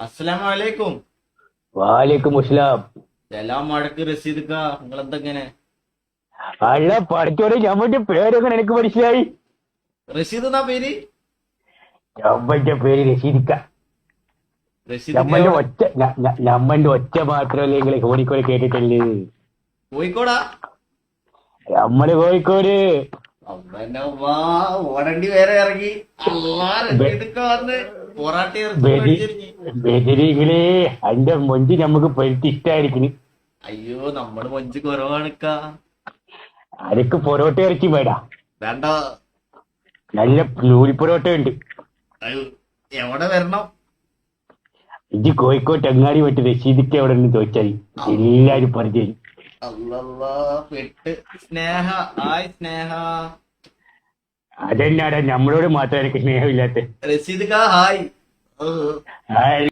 അസ്സലാമലൈക്കും. വാലേക്കും മുസ്ലാം. സലാം മടക്ക് റസീദ്ക്ക, നിങ്ങളെന്തെങ്ങനെ? അല്ല പഠിച്ചോടെ ഞമ്മന്റെ പേരൊക്കെ എനിക്ക് മനസ്സിലായി. റഷീദ് എന്നാ പേര്? ഞമ്മന്റെ പേര് രശീദിക്ക. റഷീദ്ക്ക എവിടെ? ഞമ്മന്റെ ഒച്ച മാത്രമല്ലേ നിങ്ങള് കോഴിക്കോട് കേട്ടിട്ടല്ലേ? കോഴിക്കോടാ? നമ്മള് കോഴിക്കോട്. അമ്മന്നെ വാ, ഓടണ്ടി വേറെ ഇറങ്ങി. അല്ലാ, റഷീദ്ക്ക വന്ന് പൊറാട്ടി ഇറച്ചി മേടിച്ചിരിഞ്ഞ്. ബെദിരികളെ അതിന്റെ മൊഞ്ച് ഞമ്മക്ക് പരിത്തി ഇഷ്ടായിരിക്കുന്നു. അയ്യോ, നമ്മള് മൊഞ്ച് കുറവാണിക്ക. ആരക്ക് പൊറോട്ട ഇറച്ചി വേടാ? വേണ്ട. നല്ല നൂൽ പൊറോട്ട ഉണ്ട്. അയ്യോ, എവിടെ വരണം? ഇത് കോഴിക്കോട്ട് അങ്ങാടി വിട്ട് രശീദിക്ക എവിടെ നിന്ന് ചോദിച്ചാൽ എല്ലാരും പറഞ്ഞു. അല്ലല്ലാ, പെട്ട്. സ്നേഹ, ആയ് സ്നേഹ. അതെന്നാടാ നമ്മളോട് മാത്രം എനിക്ക് സ്നേഹമില്ലാത്ത. റഷീദ്ക്ക ഹായ്. ആ